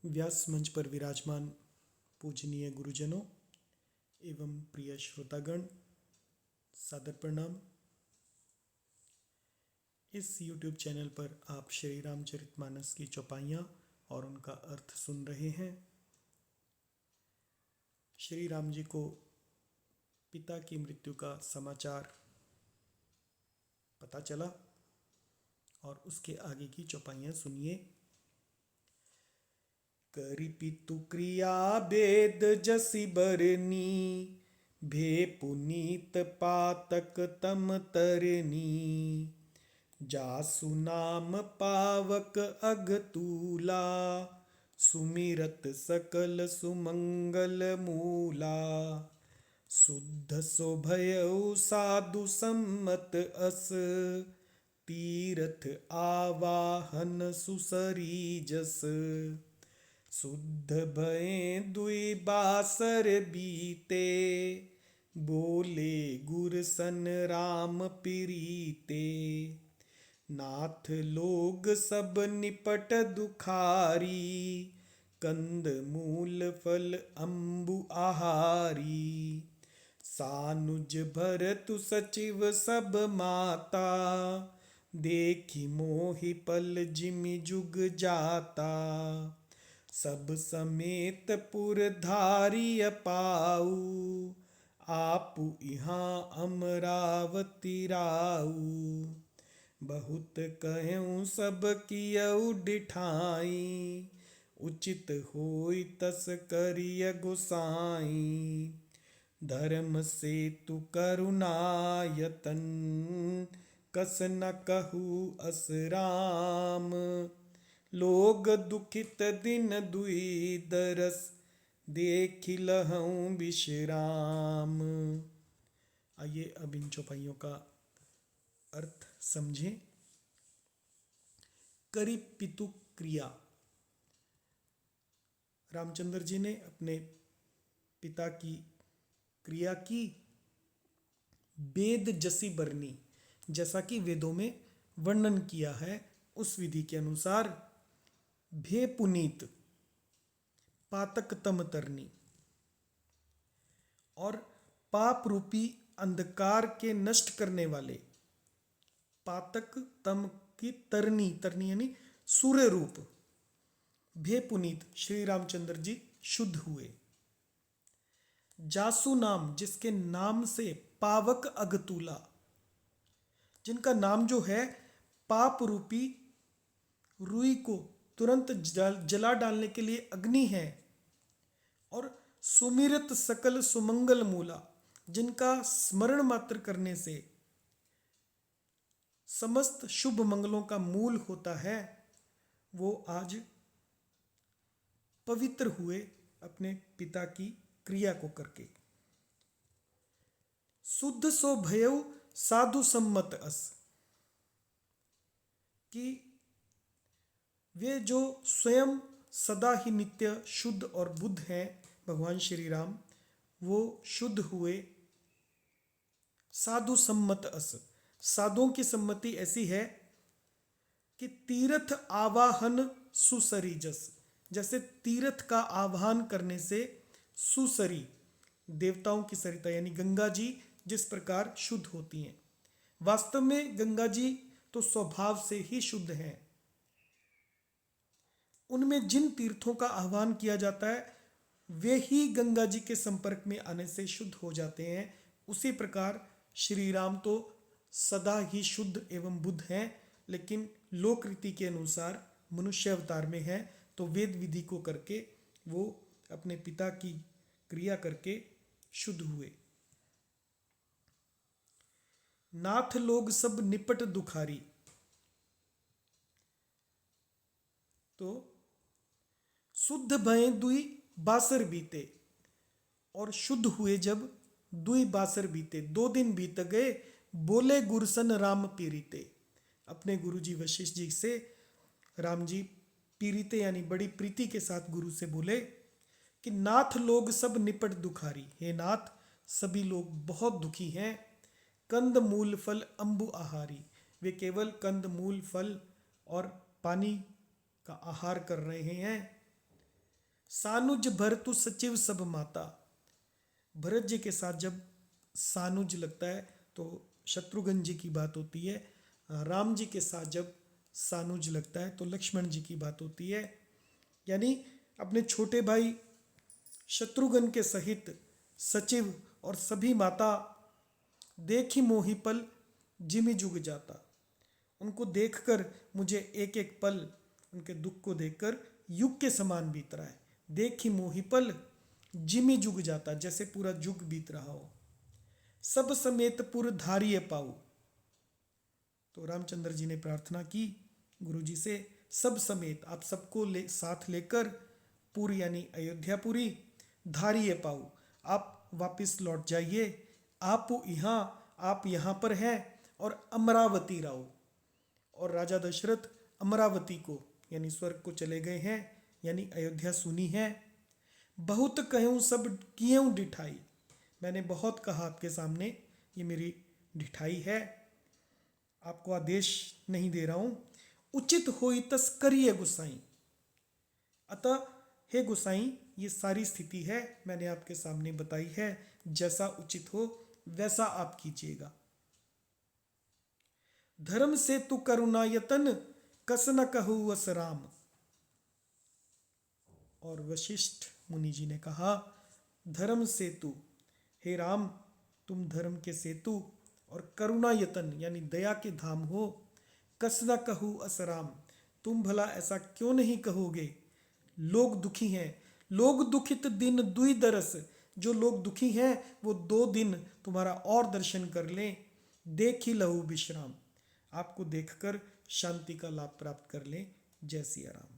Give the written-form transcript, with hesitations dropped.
व्यास मंच पर विराजमान पूजनीय गुरुजनों एवं प्रिय श्रोतागण, सादर प्रणाम। इस YouTube चैनल पर आप श्री रामचरितमानस की चौपाइयाँ और उनका अर्थ सुन रहे हैं। श्री राम जी को पिता की मृत्यु का समाचार पता चला और उसके आगे की चौपाइयाँ सुनिए। करि पितु क्रिया वेद जसि बरनी, भे पुनीत पातक तम तरनी। जासु नाम पावक अगतूला, सुमिरत सकल सुमंगल मूला। शुद्ध सो भयउ साधु सम्मत अस, तीरथ आवाहन सुसरी जस। शुद्ध भये दुई बासर बीते, बोले गुरसन राम पीरीते। नाथ लोग सब निपट दुखारी, कंद मूल फल अम्बु आहारी। सानुज भरतु सचिव सब माता, देखी मोहि पल जिमि जुग जाता। सब समेत पुर धारिय पाऊ, आपु इहाँ अमरावती राऊ। बहुत कहऊँ सब कियऊ डिठाई, उचित होई तस करिय गोसाई। धर्म सेतु करुणायतन, कस न कहू अस राम। लोग दुखित दिन दुई दरस, देखि लहऊँ विश्राम। आइए अब इन चौपाइयों का अर्थ समझें। करि पितु क्रिया, रामचंद्र जी ने अपने पिता की क्रिया की। वेद जसी बरनी, जैसा कि वेदों में वर्णन किया है उस विधि के अनुसार। भे पुनीत, पातक तम तरनी, और पाप रूपी अंधकार के नष्ट करने वाले पातक तम की तरनी, तरनी यानी सूर्य रूप। भे पुनीत, श्री रामचंद्र जी शुद्ध हुए। जासु नाम, जिसके नाम से पावक अगतूला, जिनका नाम जो है पाप रूपी रुई को तुरंत जला डालने के लिए अग्नि है। और सुमिरत सकल सुमंगल मूला, जिनका स्मरण मात्र करने से समस्त शुभ मंगलों का मूल होता है, वो आज पवित्र हुए अपने पिता की क्रिया को करके। शुद्ध सो भयउ साधु सम्मत अस, कि वे जो स्वयं सदा ही नित्य शुद्ध और बुद्ध हैं, भगवान श्री राम, वो शुद्ध हुए। साधु सम्मत अस, साधुओं की सम्मति ऐसी है कि तीर्थ आवाहन सुसरी जस, जैसे तीर्थ का आवाहन करने से सुसरी, देवताओं की सरिता यानी गंगा जी जिस प्रकार शुद्ध होती हैं। वास्तव में गंगा जी तो स्वभाव से ही शुद्ध हैं। उनमें जिन तीर्थों का आह्वान किया जाता है वे ही गंगा जी के संपर्क में आने से शुद्ध हो जाते हैं। उसी प्रकार श्री राम तो सदा ही शुद्ध एवं बुद्ध हैं, लेकिन लोक रीति के अनुसार मनुष्य अवतार में है, तो वेद विधि को करके वो अपने पिता की क्रिया करके शुद्ध हुए। नाथ लोग सब निपट दुखारी, तो शुद्ध भय दुई बासर बीते, और शुद्ध हुए जब दुई बासर बीते, 2 दिन बीत गए। बोले गुरसन राम पीरीते, अपने गुरु जी वशिष्ठ जी से राम जी पीरीते यानी बड़ी प्रीति के साथ गुरु से बोले कि नाथ लोग सब निपट दुखारी, हे नाथ सभी लोग बहुत दुखी हैं। कंद मूल फल अम्बु आहारी, वे केवल कंद मूल फल और पानी का आहार कर रहे हैं। सानुज भरतु सचिव सब माता। भरत जी के साथ जब सानुज लगता है तो शत्रुघ्न जी की बात होती है। राम जी के साथ जब सानुज लगता है तो लक्ष्मण जी की बात होती है। यानी अपने छोटे भाई शत्रुघ्न के सहित सचिव और सभी माता देखी मोहि पल जिमि जुग जाता। उनको देखकर मुझे एक एक पल उनके दुख को देखकर युग के समान बीत रहा है। देखी मोहि पल जिमि जुग जाता, जैसे पूरा जुग बीत रहा हो। सब समेत पुर धारिये पाऊ। तो रामचंद्र जी ने प्रार्थना की गुरु जी से, सब समेत आप सबको साथ लेकर पुर यानी अयोध्यापुरी, धारिये पाऊ आप वापिस लौट जाइए। आप यहाँ पर हैं और अमरावती रहो। और राजा दशरथ अमरावती को यानी स्वर्ग को चले गए हैं, यानी अयोध्या सुनी है। बहुत कहूँ सब कियूँ डिठाई। मैंने बहुत कहा आपके सामने, ये मेरी डिठाई है, आपको आदेश नहीं दे रहा हूँ। उचित होई तस करिए गुसाई। अतः हे गुसाई, ये सारी स्थिति है मैंने आपके सामने बताई है, जैसा उचित हो वैसा आप कीजिएगा। धर्म से तु करुणायतन कस न कहू अस राम। और वशिष्ठ मुनि जी ने कहा, धर्म सेतु, हे राम तुम धर्म के सेतु और करुणायतन यानी दया के धाम हो। कस न कहू अस राम, तुम भला ऐसा क्यों नहीं कहोगे। लोग दुखी हैं, लोग दुखित दिन दुई दरस। जो लोग दुखी हैं वो 2 दिन तुम्हारा और दर्शन कर लें। देखी लहू विश्राम, आपको देखकर शांति का लाभ प्राप्त कर लें। जय सिया राम।